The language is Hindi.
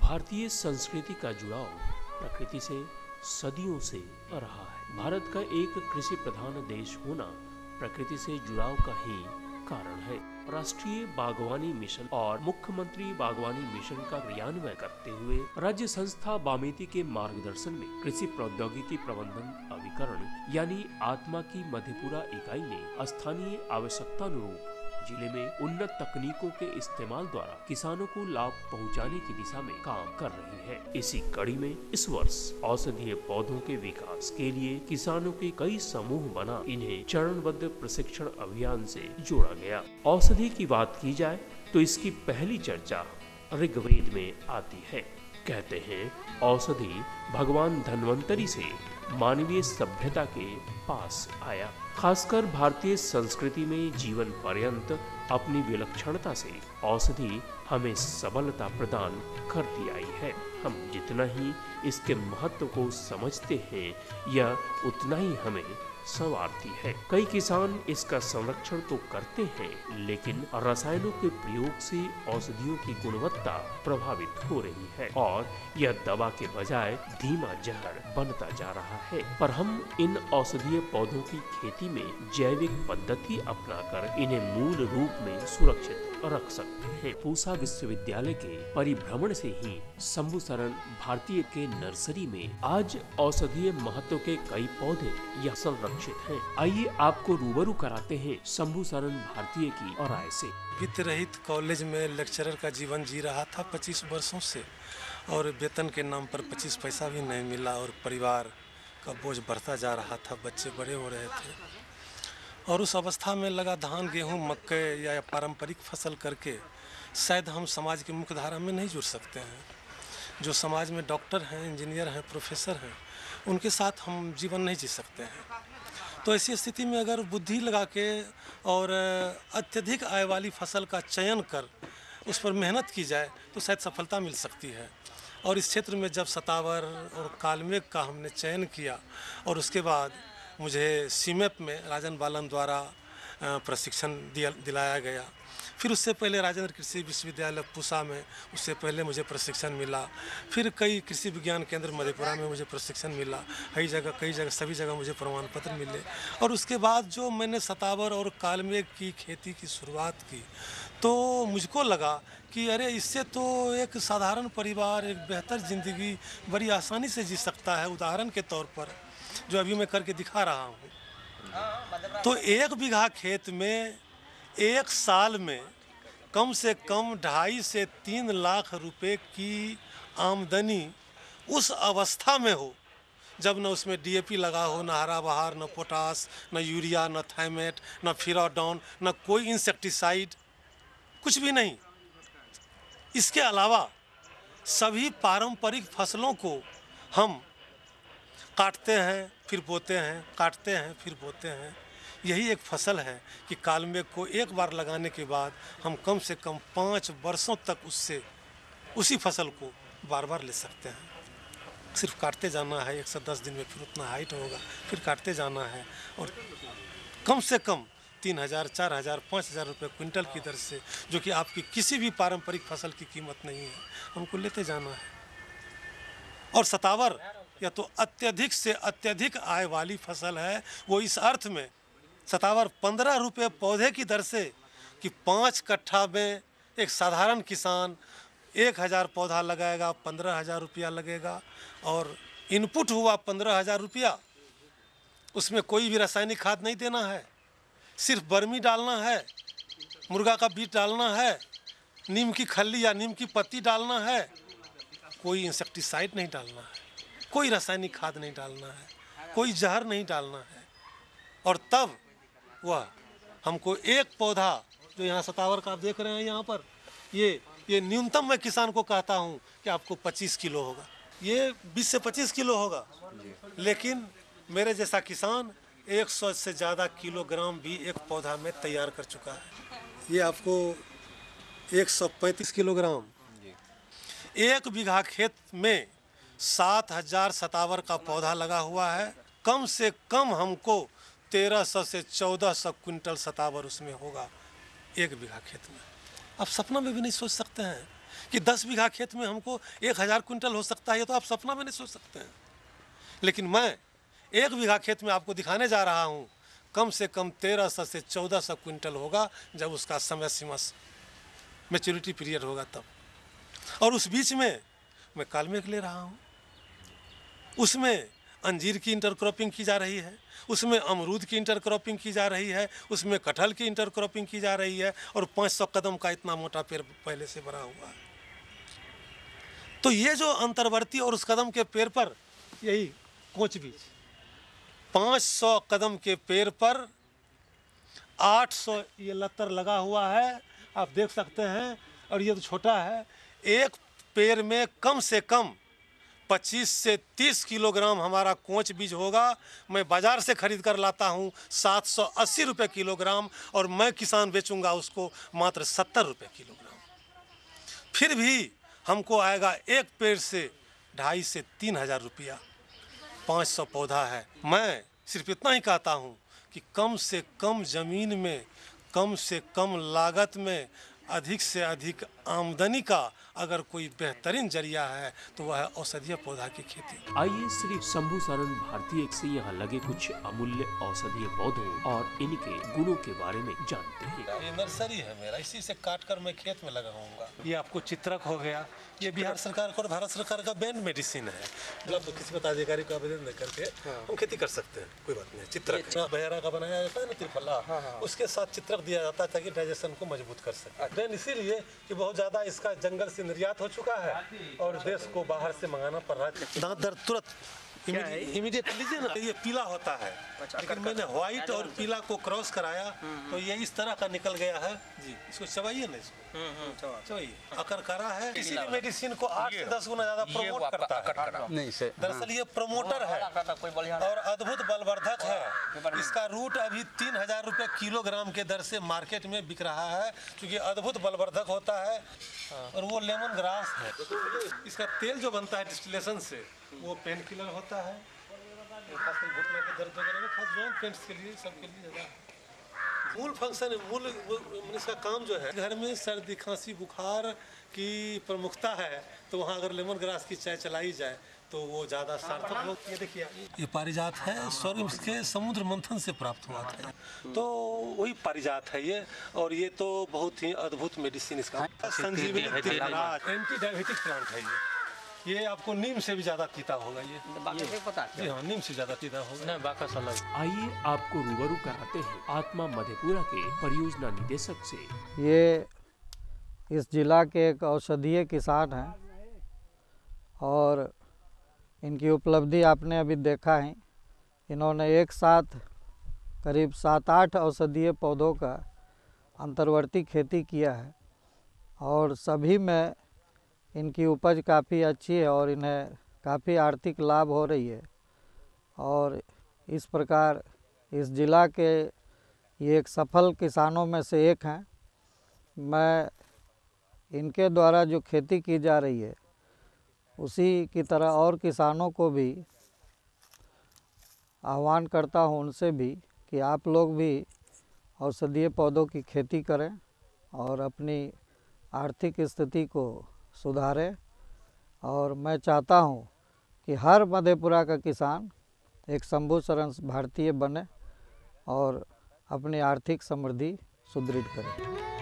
भारतीय संस्कृति का जुड़ाव प्रकृति से सदियों से रहा है। भारत का एक कृषि प्रधान देश होना प्रकृति से जुड़ाव का ही कारण है। राष्ट्रीय बागवानी मिशन और मुख्यमंत्री बागवानी मिशन का क्रियान्वयन करते हुए राज्य संस्था बामेती के मार्गदर्शन में कृषि प्रौद्योगिकी प्रबंधन अभिकरण यानी आत्मा की मधेपुरा इकाई ने स्थानीय आवश्यकतानुरूप जिले में उन्नत तकनीकों के इस्तेमाल द्वारा किसानों को लाभ पहुंचाने की दिशा में काम कर रही है। इसी कड़ी में इस वर्ष औषधीय पौधों के विकास के लिए किसानों के कई समूह बना इन्हें चरणबद्ध प्रशिक्षण अभियान से जोड़ा गया। औषधि की बात की जाए तो इसकी पहली चर्चा ऋग्वेद में आती है। कहते हैं औषधि भगवान धन्वंतरी से मानवीय सभ्यता के पास आया। खासकर भारतीय संस्कृति में जीवन पर्यंत अपनी विलक्षणता से औषधि हमें सबलता प्रदान करती आई है। हम जितना ही इसके महत्व को समझते हैं यह उतना ही हमें संवारती है। कई किसान इसका संरक्षण तो करते हैं लेकिन रसायनों के प्रयोग से औषधियों की गुणवत्ता प्रभावित हो रही है और यह दवा के बजाय धीमा जहर बनता जा रहा है। पर हम इन औषधीय पौधों की खेती में जैविक पद्धति अपनाकर इन्हें मूल रूप में सुरक्षित रख सकते हैं। पूसा विश्वविद्यालय के परिभ्रमण से ही शंभु शरण भारतीय के नर्सरी में आज औषधीय महत्व के कई पौधे यह संरक्षित हैं। आइए आपको रूबरू कराते हैं शंभु शरण भारतीय की राय से। वित्त रहित कॉलेज में लेक्चरर का जीवन जी रहा था 25 वर्षों से और वेतन के नाम पर 25 पैसा भी नहीं मिला और परिवार का बोझ बढ़ता जा रहा था। बच्चे बड़े हो रहे थे और उस अवस्था में लगा धान गेहूं मक्के या पारंपरिक फसल करके शायद हम समाज की मुख्य धारा में नहीं जुड़ सकते हैं। जो समाज में डॉक्टर हैं, इंजीनियर हैं, प्रोफेसर हैं, उनके साथ हम जीवन नहीं जी सकते हैं। तो ऐसी स्थिति में अगर बुद्धि लगा के और अत्यधिक आय वाली फसल का चयन कर उस पर मेहनत की जाए तो शायद सफलता मिल सकती है। और इस क्षेत्र में जब सतावर और कालमेघ का हमने चयन किया और उसके बाद मुझे सीमेप में राजन बालन द्वारा प्रशिक्षण दिलाया गया। फिर उससे पहले राजेंद्र कृषि विश्वविद्यालय पूसा में उससे पहले मुझे प्रशिक्षण मिला। फिर कई कृषि विज्ञान केंद्र मधेपुरा में मुझे प्रशिक्षण मिला। कई जगह सभी जगह मुझे प्रमाण पत्र मिले। और उसके बाद जो मैंने सतावर और कालमेघ की खेती की शुरुआत की तो मुझको लगा कि अरे इससे तो एक साधारण परिवार एक बेहतर ज़िंदगी बड़ी आसानी से जी सकता है। उदाहरण के तौर पर जो अभी मैं करके दिखा रहा हूँ तो 1 बीघा खेत में एक साल में कम से कम 2.5 से 3 लाख रुपए की आमदनी उस अवस्था में हो जब न उसमें डीएपी लगा हो, न हरा बहार, न पोटास, न यूरिया, न थाइमेट, न फिराडॉन, न कोई इंसेक्टिसाइड, कुछ भी नहीं। इसके अलावा सभी पारंपरिक फसलों को हम काटते हैं फिर बोते हैं, काटते हैं फिर बोते हैं। यही एक फसल है कि कालमेघ को एक बार लगाने के बाद हम कम से कम 5 वर्षों तक उससे उसी फसल को बार बार ले सकते हैं। सिर्फ काटते जाना है। 110 दिन में फिर उतना हाइट होगा, फिर काटते जाना है और कम से कम 3,000, 4,000, 5,000 रुपये क्विंटल की दर से, जो कि आपकी किसी भी पारंपरिक फसल की कीमत नहीं है, हमको लेते जाना है। और सतावर या तो अत्यधिक से अत्यधिक आय वाली फसल है। वो इस अर्थ में सतावर 15 रुपये पौधे की दर से कि 5 कट्ठा में एक साधारण किसान 1,000 पौधा लगाएगा, 15,000 रुपया लगेगा और इनपुट हुआ 15,000 रुपया। उसमें कोई भी रासायनिक खाद नहीं देना है, सिर्फ बर्मी डालना है, मुर्गा का बीज डालना है, नीम की खल्ली या नीम की पत्ती डालना है, कोई इंसेक्टिसाइड नहीं डालना है, कोई रासायनिक खाद नहीं डालना है, कोई जहर नहीं डालना है। और तब वह हमको एक पौधा जो यहाँ सतावर का आप देख रहे हैं यहाँ पर, ये न्यूनतम मैं किसान को कहता हूँ कि आपको 25 किलो होगा, ये 20 से 25 किलो होगा। लेकिन मेरे जैसा किसान 100 से ज़्यादा किलोग्राम भी एक पौधा में तैयार कर चुका है। ये आपको 135 किलोग्राम। 1 बीघा खेत में 7,000 सतावर का पौधा लगा हुआ है। कम से कम हमको 1,300 से 1,400 क्विंटल सतावर उसमें होगा 1 बीघा खेत में। आप सपना में भी नहीं सोच सकते हैं कि 10 बीघा खेत में हमको 1000 क्विंटल हो सकता है, ये तो आप सपना में नहीं सोच सकते हैं। लेकिन मैं 1 बीघा खेत में आपको दिखाने जा रहा हूँ, कम से कम 1300 से 1400 क्विंटल होगा जब उसका समय सीमा मैच्योरिटी पीरियड होगा तब। और उस बीच में मैं कालमेघ ले रहा हूँ, उसमें अंजीर की इंटरक्रॉपिंग की जा रही है, उसमें अमरूद की इंटरक्रॉपिंग की जा रही है, उसमें कटहल की इंटरक्रॉपिंग की जा रही है, और 500 कदम का इतना मोटा पेड़ पहले से बना हुआ है। तो ये जो अंतर्वर्ती और उस कदम के पेड़ पर यही कोच बीज, 500 कदम के पेड़ पर 800 ये लतर लगा हुआ है, आप देख सकते हैं। और ये तो छोटा है, एक पेड़ में कम से कम 25 से 30 किलोग्राम हमारा कोच बीज होगा। मैं बाज़ार से खरीद कर लाता हूँ 780 रुपये किलोग्राम, और मैं किसान बेचूंगा उसको मात्र 70 रुपये किलोग्राम। फिर भी हमको आएगा एक पेड़ से 2,500 से 3,000 रुपया। 500 पौधा है। मैं सिर्फ इतना ही कहता हूँ कि कम से कम ज़मीन में, कम से कम लागत में, अधिक से अधिक आमदनी का अगर कोई बेहतरीन जरिया है तो वह है औषधीय पौधा की खेती। आइए श्री शंभू सरन भारतीय से यहाँ लगे कुछ अमूल्य औषधीय पौधों और इनके गुणों के बारे में जानते हैं। ये नर्सरी है मेरा, इसी से काट कर मैं खेत में लगाऊंगा। ये आपको चित्रक हो गया, ये बिहार सरकार और भारत सरकार का बैन मेडिसिन है। मतलब किसी पदाधिकारी को आवेदन करके हम खेती कर सकते हैं, कोई बात नहीं। चित्रक बहरा का बनाया जाता है ना, त्रिफला, उसके साथ चित्रक दिया जाता है ताकि डाइजेशन को मजबूत कर सके। बैन इसीलिए कि बहुत ज्यादा इसका जंगल से निर्यात हो चुका है और देश को बाहर से मंगाना पड़ रहा है। दांत दर्द तुरंत इमीडिएट लीजिए ना। ये पीला होता है, लेकिन मैंने व्हाइट और पीला को क्रॉस कराया तो ये इस तरह का निकल गया है जी। इसको चबाइए ना, इसको चबाइए। अकरकरा है, इसी मेडिसिन को 8 से 10 गुना ज्यादा प्रमोट करता है। दरअसल ये प्रमोटर है और अद्भुत बलवर्धक है। इसका रूट अभी 3,000 रुपये किलोग्राम के दर से मार्केट में बिक रहा है, क्योंकि अद्भुत बलवर्धक होता है। और वो लेमन ग्रास है। इसका तेल जो बनता है डिस्टिलेशन से, वो पेन किलर होता है, खासकर घुटने के दर्द वगैरह में, खास जॉइंट पेन्स के लिए, सबके लिए ज़्यादा। मूल फंक्शन, मूल इसका काम जो है, घर में सर्दी खांसी बुखार की प्रमुखता है तो वहाँ अगर लेमन ग्रास की चाय चलाई जाए तो वो ज़्यादा सार्थक हो। ये देखिए, ये पारिजात है, स्वर्ग के समुद्र मंथन से प्राप्त हुआ था, तो वही पारिजात है ये। और ये तो बहुत ही अद्भुत मेडिसिन इसका संजीवनी एंटी डायबिटिक प्लांट है ये आपको नीम से भी ज्यादा तीता होगा ये जी हाँ, नीम से ज्यादा तीता होगा। आइए आपको रूबरू कराते हैं आत्मा मधेपुरा के परियोजना निदेशक से। ये इस जिला के एक औषधीय किसान हैं और इनकी उपलब्धि आपने अभी देखा है। इन्होंने एक साथ करीब 7-8 औषधीय पौधों का अंतर्वर्ती खेती किया है और सभी में इनकी उपज काफ़ी अच्छी है और इन्हें काफ़ी आर्थिक लाभ हो रही है। और इस प्रकार इस जिला के ये एक सफल किसानों में से एक हैं। मैं इनके द्वारा जो खेती की जा रही है उसी की तरह और किसानों को भी आह्वान करता हूँ, उनसे भी, कि आप लोग भी औषधीय पौधों की खेती करें और अपनी आर्थिक स्थिति को सुधारें। और मैं चाहता हूँ कि हर मधेपुरा का किसान एक शंभू सरन भारतीय बने और अपनी आर्थिक समृद्धि सुदृढ़ करे।